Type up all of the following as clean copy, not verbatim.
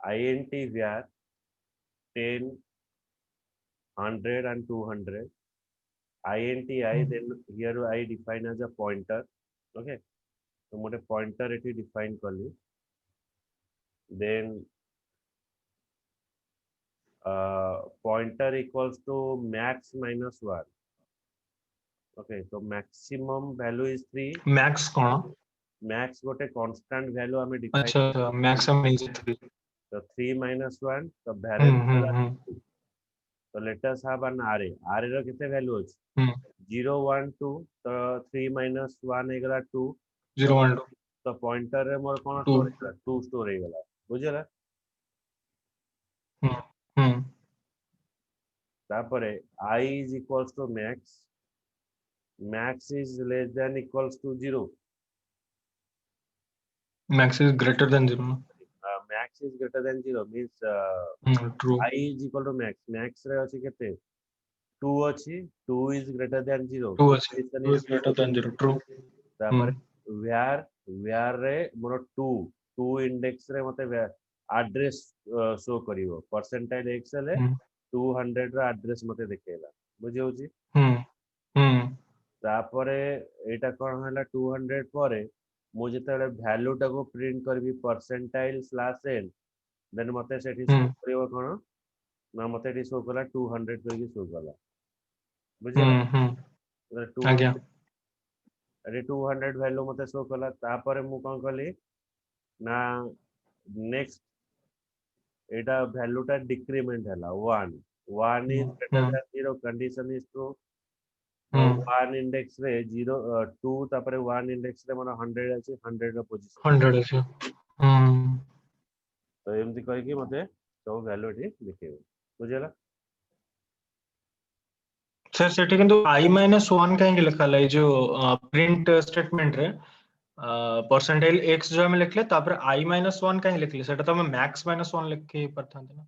int var 10, 100 and 200. int I, then here I define as a pointer. Okay, so मोटे pointer एठी define कली. Then pointer equals to max minus 1. Okay, so maximum value is 3. max कौन? Max गोटे constant value हमें define. अच्छा maximum is 3. So 3 minus 1, so variable. So let us have an array. Array रो कितने value होच? 0, 1, 2. So 3 minus 1 एगला 2. 0, 1, 2. तो pointer रे मोर कौन 2 store 2 store एगला. बुझला? तापरे I is equals to max. Max is less than equals to 0. Max is greater than 0. Max is greater than 0 means true. I is equal to max. Max रे अछि केते? 2 अछि. 2 is greater than 0. 2 अछि. 2 is greater than 0. True. तापर where रे मोर 2 index रे मते address show करिवो. Percentile x ले 200 रा address मते देखेला. बुझि होछि? तापरे एटा कोन हला 200 परे मु जेतेले वैल्यू टा को प्रिंट करबी %n देन मते सेठी शो करिवो कोन ना मते एठी शो कला 200 करके शो कला. बुझिला? 200 अरे 200 वैल्यू मते शो कला. तापरे मु कोन कली ना नेक्स्ट एटा वैल्यू टा डिक्रीमेंट हला 1 is greater than 0 condition is true. 1 index रे 0 2 तापरे 1 index रे माने 100 अछि. 100 रा पोजीशन 100 अछि. तो एमती कहि कि मते सब वैल्यू एठी लिखेबो. बुझिला? सर सेठी किंतु I - 1 काहे लिखला ए जो प्रिंट स्टेटमेंट रे परसेंटाइल x जो हम लिखले तापर I - 1 काहे लिखले सेटा तो हम max - 1 लिख के परथांते ना.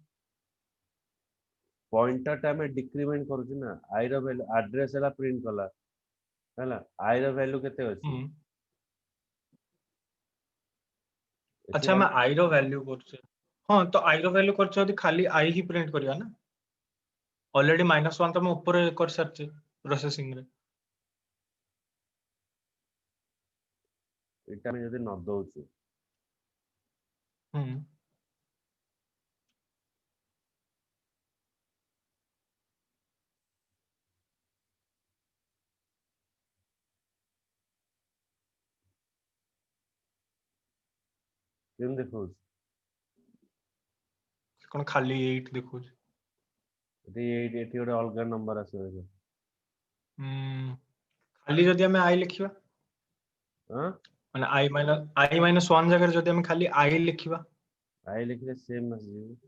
पॉइंटर टा में डिक्रीमेंट करू छी ना. I रो वैल्यू एड्रेस हला प्रिंट कला हला. I रो वैल्यू केते अछि? अच्छा मैं I रो वैल्यू करछ. हां तो I रो वैल्यू करछ यदि खाली I ही प्रिंट करिया ना. ऑलरेडी -1 तो मैं ऊपर कर सरछ प्रोसेसिंग रे. एटा में यदि न दउछु केम देखौ कोन खाली 8 देखो. एटी 8 एटी ओडे अलगा नंबर आसे. खाली जदि हमें I लिखिबा हां माने I - 1 जगह जदि हम खाली I लिखिबा I लिखले सेम आसी.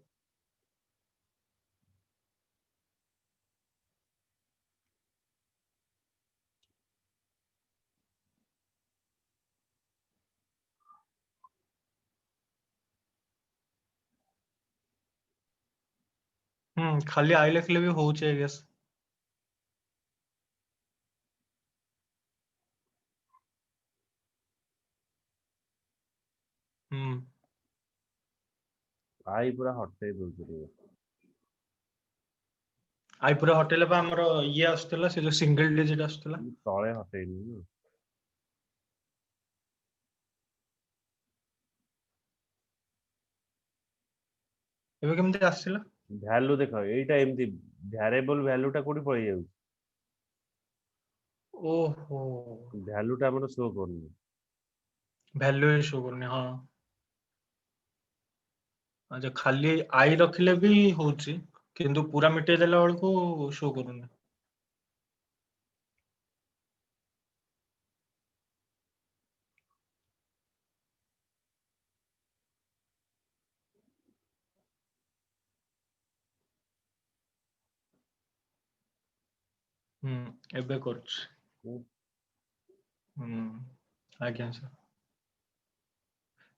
खाली I लिखले भी होउछ आई गेस. I पूरा हटै दउछु. I पूरा हटेले बा हमरो ये आस्तला से जो सिंगल डिजिट आस्तला तळे हटैनी ना. एबे केमते आसीला वैल्यू देखो एटा एमती वेरिएबल वैल्यू टा कोडी पळै जाउ. ओहो वैल्यू टा हमरो शो करनी. वैल्यू शो करने. हां अच्छा खाली I रखले भी होउची किंतु पूरा मिटे देला बेलको शो करूने. एबे करछ. आज्ञा सर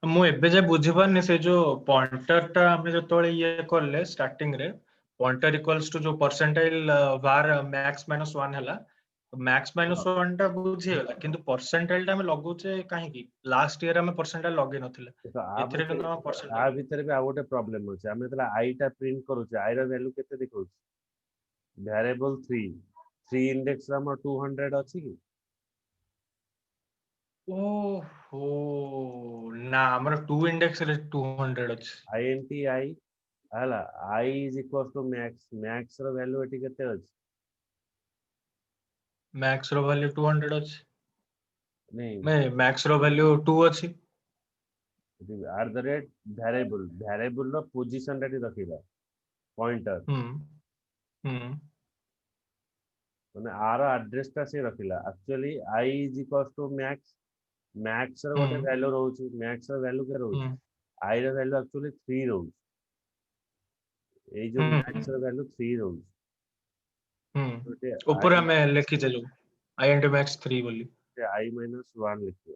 मु एबे जे बुझि पारने से जो पॉइंटर टा हमें जो तोळे ये करले स्टार्टिंग रे पॉइंटर इक्वल्स टू जो परसेंटाइल var max - 1 हला मैक्स माइनस 1 टा बुझिगला किंतु परसेंटाइल टा हम लगौचे काहे की लास्ट ईयर हम परसेंटाइल लगे नथिले तो एथिरे किंतु हम आ परसेंटाइल भितर भी आ गोटे प्रॉब्लम अछि हमें तला आई टा प्रिंट करूचे आई रो वैल्यू केते देखौछ वेरिएबल 3 इंडेक्स हमर 200 अछि कि ओहो ना हमर 2 इंडेक्स रे 200 अछि आई हला I is equal to max row value एटी केते अछि मैक्स रो वैल्यू 200 अछि नहीं मैं मैक्स रो वैल्यू 2 अछि at the rate variable row position रेटी रखिला पॉइंटर हम्म माने आर एड्रेस टा से रखिला actually I is equal to max row गोटे हम्म वैल्यू रहउची मैक्स रो वैल्यू के रहउची हम्म आई रो वैल्यू एक्चुअली 3 रहउची एई जो मैक्स रो वैल्यू 3 रहउची तो ऊपर आई हमें लिखि चलो आई इंटू मैक्स 3 बोली आई माइनस 1 लिखियो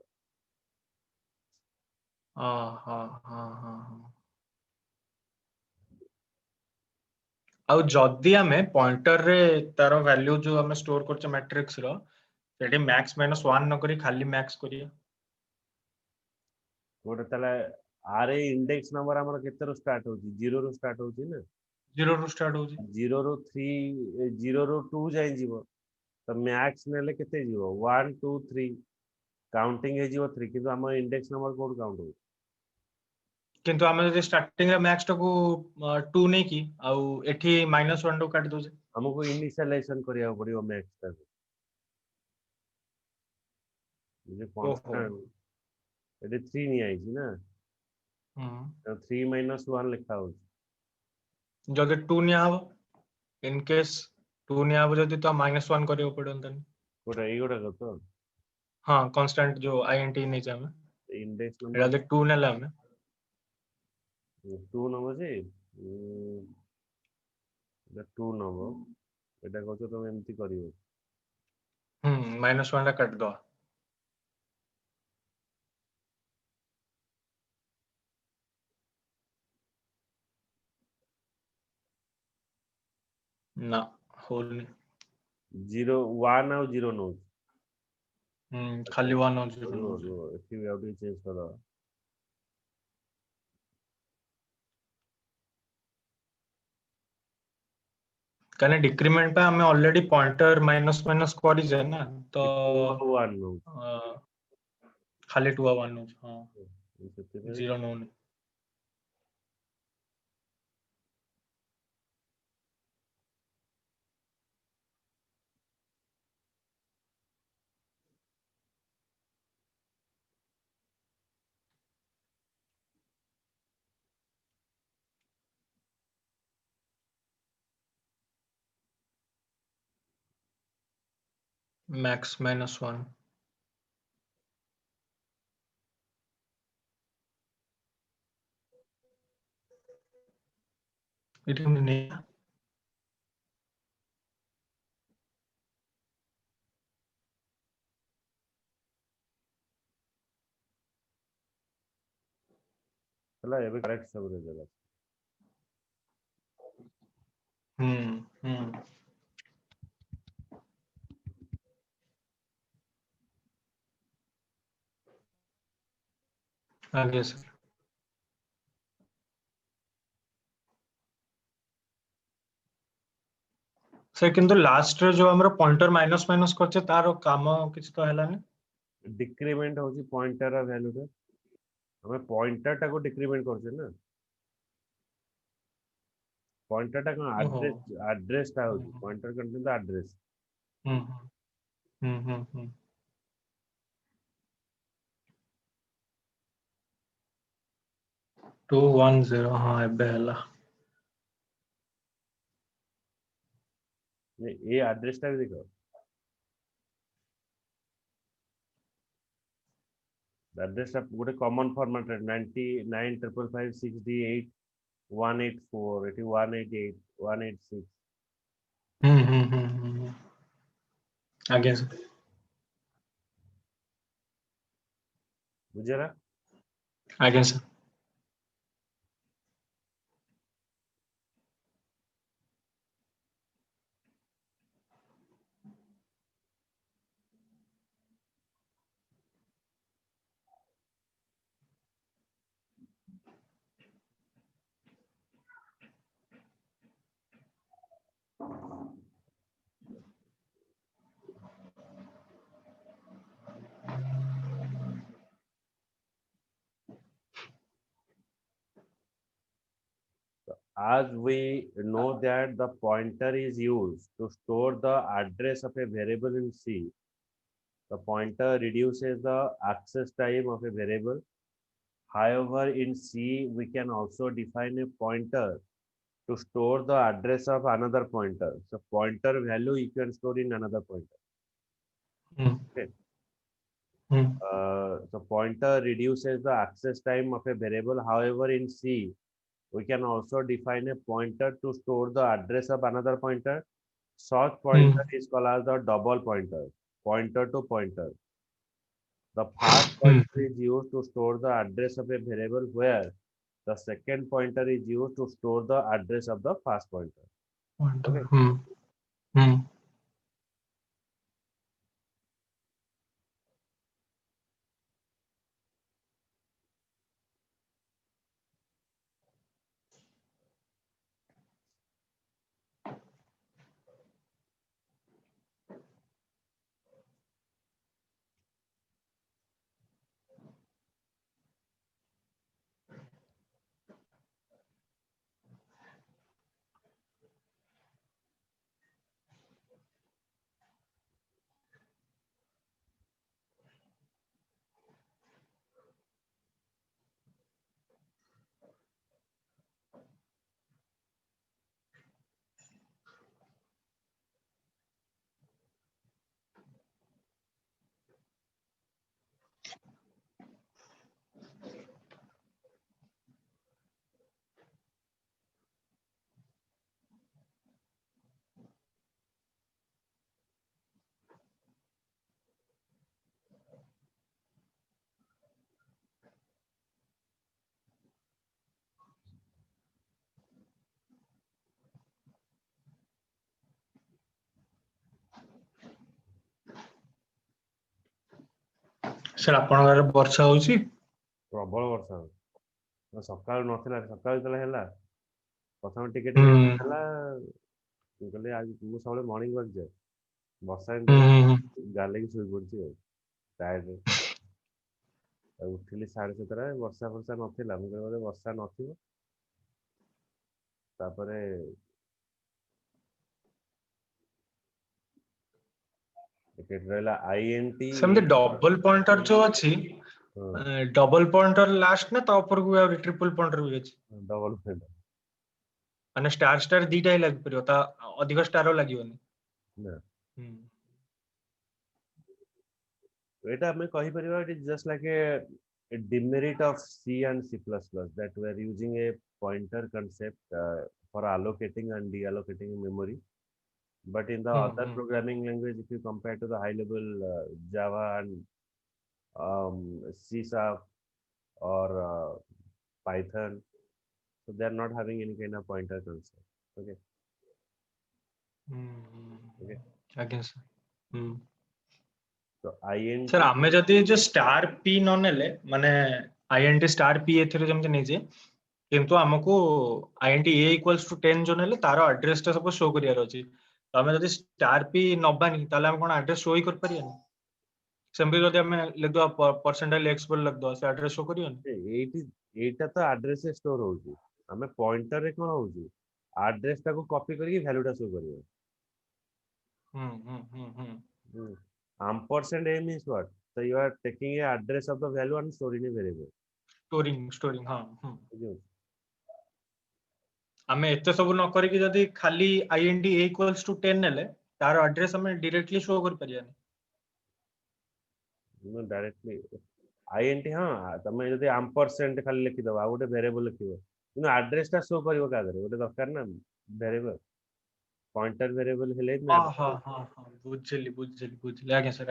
हाँ आउ जदी हमें पॉइंटर रे तार वैल्यू जो हमें स्टोर करछ मैट्रिक्स रो सेठी मैक्स माइनस 1 न करी खाली मैक्स करिया गोटे तले आर इंडेक्स नंबर हमर केते रो स्टार्ट होची 0 रो स्टार्ट होची ना 0 ରୁ स्टार्ट होची 0 रो 3 0 रो 2 जाई जीवो तो मैक्स नेले केते जीवो 1 2 3 काउंटिंग हे जीवो 3 किंतु हमर इंडेक्स नंबर कोड काउंट हो किंतु हमें जदी स्टार्टिंग रे मैक्स टाको 2 नै की आउ एठी -1 रो काट दोजे हमको इनिशियलाइजेशन करिया पड़ियो मैक्स ता जे ओहो कांस्टेंट एटे 3 नि आइची ना तो 3 माइनस 1 लिखा हो जदी 2 निया हबो इन केस 2 निया हबो जदी तो -1 करियो पड़न कोटा ई गोटा तो हाँ कांस्टेंट जो आईएनटी नै जामे इंडेक्स एटा नंबर जदी 2 नेला हमें 2 नंबर जे এটা 2 नंबर এটা কত তুমি এমতি করিও -1 टा काट दो ना होल नहीं 0 1 ଆଉ 0 नो खाली 1 और 0 रो नोज रो एठी आउट चेंज करो कहने डिक्रीमेंट पे हमें ऑलरेडी पॉइंटर माइनस माइनस कर जाए ना तो 2 ଆଉ 1 नो खाली 2 और 1 नोज हाँ ସେଥିପାଇଁ 0 नो मैक्स -1 इट नहीं ହେଲା ଏବେ କରେକ୍ଟ ସବୁ ରେଜଲ୍ଟ हम्म आगे सर सर किंतु लास्ट रे जो हमर पॉइंटर माइनस माइनस करछे तारो काम किछ तो हैलानी डिक्रीमेंट होची पॉइंटर रा वैल्यू रे हमें पॉइंटर टा को डिक्रीमेंट करछे ना पॉइंटर टा को ओहो एड्रेस टा होची पॉइंटर कंटेन द एड्रेस हम्म 210 हाँ एबे हला ये एड्रेस टा भी देखो एड्रेस टा गोटे कॉमन फॉर्मेट रे 995556D8 184 एटी 188 186 आगे सर बुझेला आगे sir as we know that the pointer is used to store the address of a variable in C, the pointer reduces the access time of a variable. However, in C, we can also define a pointer to store the address of another pointer. So pointer value you can store in another pointer. Okay. So pointer reduces the access time of a variable. However, in C, we can also define a pointer to store the address of another pointer. Such pointer is called as the double pointer, pointer to pointer. The first pointer is used to store the address of a variable, where the second pointer is used to store the address of the first pointer. Okay. Sir आपन घर वर्षा होउची प्रबल वर्षा हो सकाळ नथिला सकाळ तले हैला प्रथम टिके टिके हैला कहले आज मु सबले मॉर्निंग वर्क जाए वर्षा गाले की सुई पड़ची टायर्ड उठिली 7:30 वर्षा वर्षा नथिला मु कहले वर्षा नथिबो तापरे रहला आईएनटी सेमते डबल पॉइंटर जो अछि डबल पॉइंटर लास्ट ना ता ऊपर को ट्रिपल पॉइंटर भी अछि डबल पॉइंटर माने स्टार स्टार दीटा ही लाग परियो ता अधिक स्टार लागियोनी ना एटा हमें कहि परिबा it is just like a demerit of C and C++ that we are using a pointer concept for allocating and deallocating memory. But in the other programming language, if you compare to the high level Java and C# or Python, so they are not having any kind of pointer concept. Okay. Okay. Again, sir. So INT. Sir आमे जति जो star p न नेले माने int star p एथिरे जेमते नै जे किंतु हमको int a equals to 10 जो नेले तारो एड्रेस ता सब शो करियार अछि तो हमें जति स्टार p नबानी ताले हम कोन एड्रेस शो ही कर परियानी सिंपली जति हमें लिख दो परसेंटाइल x पर लिख दो से एड्रेस शो करियोनी एटा तो एड्रेस स्टोर होउची हमें पॉइंटर रे कोन होउची एड्रेस ता को कॉपी करके वैल्यू ता शो करियो ampersand a means what? So you are taking a address of the value and storing a variable. Storing हाँ हमें एते सब न करी कि जदी खाली int a equals to 10 नेले तार एड्रेस हमें डायरेक्टली शो कर परियानी नो डायरेक्टली int हाँ तमे जदी ampersand खाली लिखि दबा गोटे वेरिएबल लिखिबो किनु एड्रेस ता शो करिवो कादरे गोटे दरकार ना वेरिएबल पॉइंटर वेरिएबल हेले हाँ हाँ हाँ हाँ बुझली आगे sir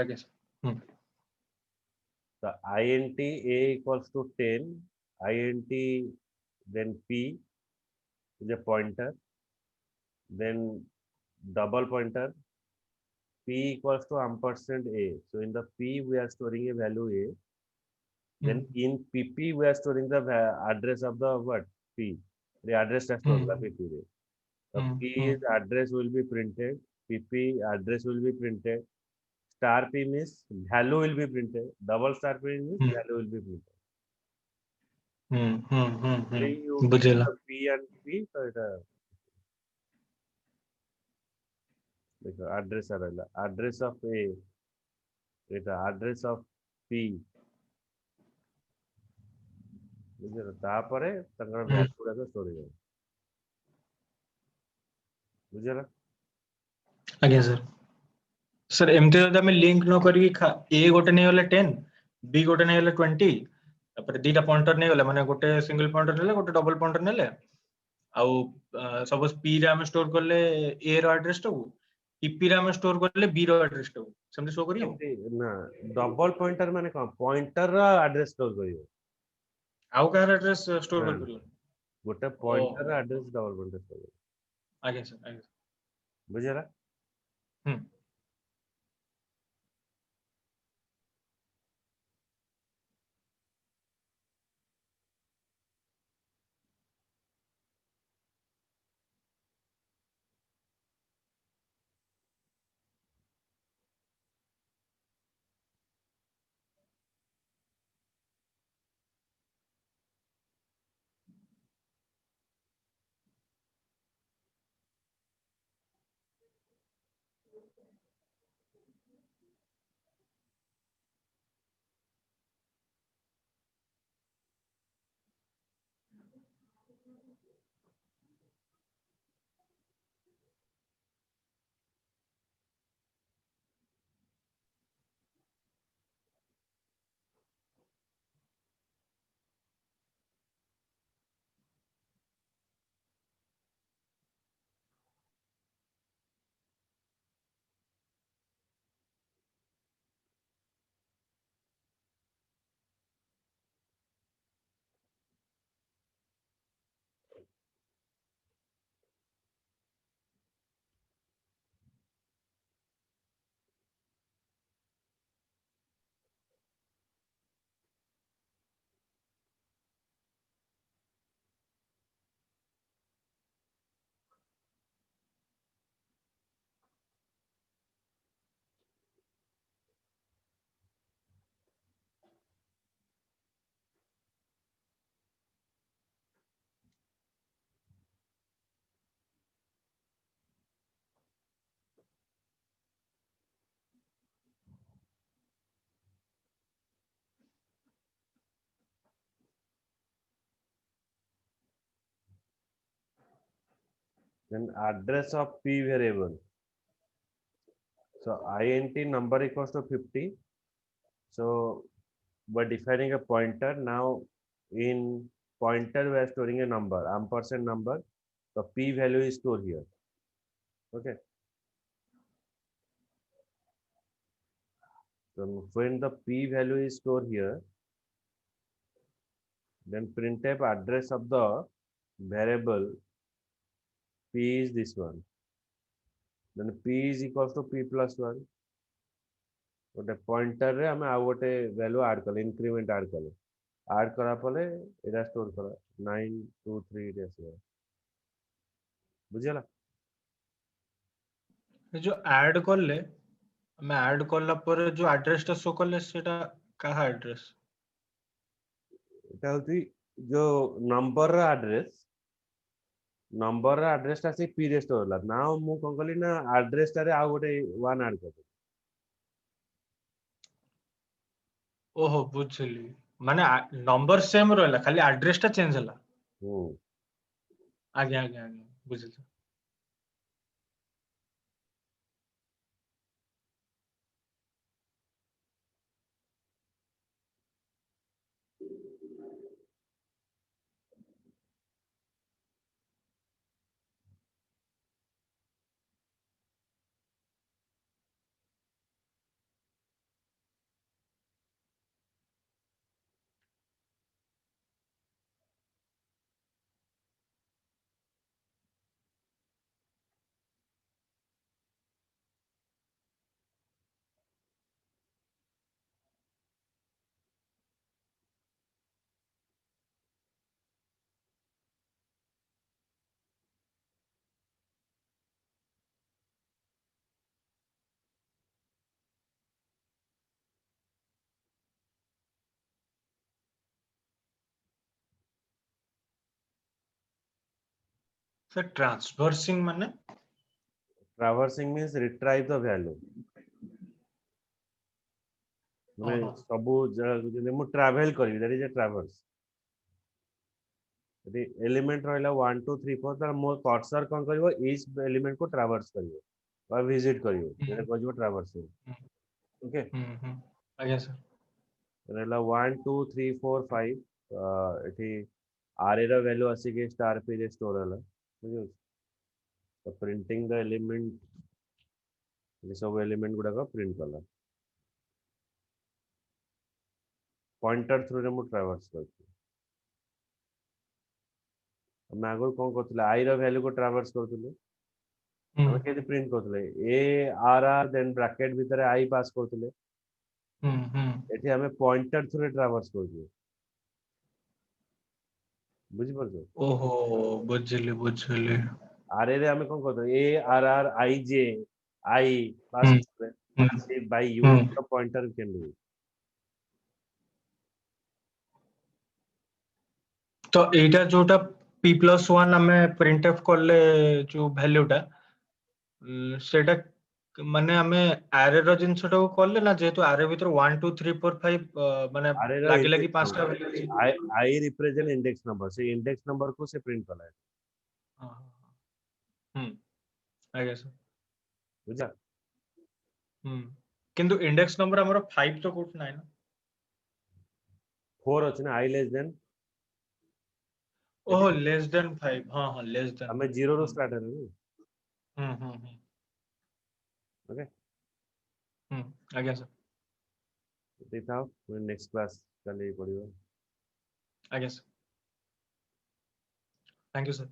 so int a equals to 10 int then p is a pointer then double pointer p equals to ampersand a so in the p we are storing a value a then in pp we are storing the address of the what p the address is stored the pp re. The p is address will be printed pp address will be printed star p means value will be printed double star p means value will be printed बुझेला p and p तो এটা देखो address ରହିଲା address of a এটা address of p ବୁଝିଲ ତାପରେ ତାଙ୍କର value ଗୁଡାକ ଷ୍ଟୋର ହେଇଯାଏ ବୁଝିଲ ଆଜ୍ଞା ସାର୍ सर एमती जब आम लिंक न करिकी ए गोटे नहीं गले 10 बी गोटे नहीं गले 20 तापर दीटा पॉइंटर नहीं गले माने गोटे सिंगल पॉइंटर नेले गोटे डबल पॉइंटर नेले आउ सपोज पी रे हम स्टोर करले ए रो एड्रेस टाକୁ टीपी रे हम स्टोर करले बी रो एड्रेस टाକୁ सेमती शो करियो ଏମିତି ନା ଡବଲ ପଏଣ୍ଟର ମାନେ କଣ ପଏଣ୍ଟର ର ଆଡ୍ରେସ ଷ୍ଟୋର କରିବ आउ कार एड्रेस स्टोर ନା कर परियो ଗୋଟେ ओहो pointer address double pointer store କରିବ आगे सर आगे ବୁଝିଲା हम्म then address of p variable so int number equals to 50 so by defining a pointer now in pointer we are storing a number ampersand number the p value is stored here okay so when the p value is stored here then printf address of the variable p is this one then p is equals to p plus 1 ଗୋଟେ pointer ରେ ଆମେ ଆଉ ଗୋଟେ value add କଲେ increment add କରା ପରେ ଏଟା store କର 923 ରେ ଆସିବ ବୁଝିଗଲା ये जो ऐड करले मैं ऐड करला पर जो एड्रेस टा शो करले सेटा काहा एड्रेस এটা ହଉଛି ଯୋଉ ନମ୍ବର ର ଆଡ୍ରେସ ଟା ସେ ପି ରେ ଷ୍ଟୋର ହେଲା ନାଉ ମୁଁ କଣ କଲି ନା ଆଡ୍ରେସ ଟାରେ ଆଉ ଗୋଟେ 1 ଆଡ୍ କରିଦେଲି ओहो बुझली माने नंबर सेम रहला खाली एड्रेस टा चेंज होला ହୁଁ आगे आगे आगे बुझली सर ट्रांसवर्सिंग माने traversing means retrieve the value माने ओहो सब जदि मु ट्रैवल करबी दैट इज ए ट्रैवर्स यदि एलिमेंट रहला 1 2 3 4 तर मो कर्सर कोन करबो ईच एलिमेंट को ट्रैवर्स करबो और विजिट करबो जेटा कहबो ट्रैवर्सिंग ओके आज्ञा सर रहला 1 2 3 4 5 एठी आर एर वैल्यू आसी के स्टार पे जे स्टोर होला बुझियो तो प्रिंटिंग द एलिमेंट ये सब एलिमेंट गुडा का प्रिंट कला पॉइंटर थ्रू रे मु ट्रैवर्स करती हम आगो कोन करथले आई रो वैल्यू को ट्रैवर्स करथले हम केति प्रिंट करथले A R R then bracket भीतर आई पास करथले एठी हमें पॉइंटर थ्रू रे ट्रैवर्स करथले बुझि परछो ओहो बुझिली बुझिली आर रे हमें कोन करथले A R R I J I pass करथले by using the pointer can do तो एटा जोटा p+1 हमें printf करले जो वैल्यूटा सेटा माने हमें array रो जिनसटा को करले ना जेतु array भीतर 1 2 3 4 5 माने आर रे लागी लागी इंडेक्स पांचटा number value I represent index number से इंडेक्स नंबर को से प्रिंट कला आज्ञा सर बुझा किंतु इंडेक्स नंबर हमरो 5 तो कोट नाही ना 4 अछि ना आई लेस देन ओह लेस देन 5 हां हां लेस देन हमें 0 रो स्टार्ट है ना ओके आज्ञा सर देखा नेक्स्ट क्लास चले पड़ियो आज्ञा सर थैंक यू सर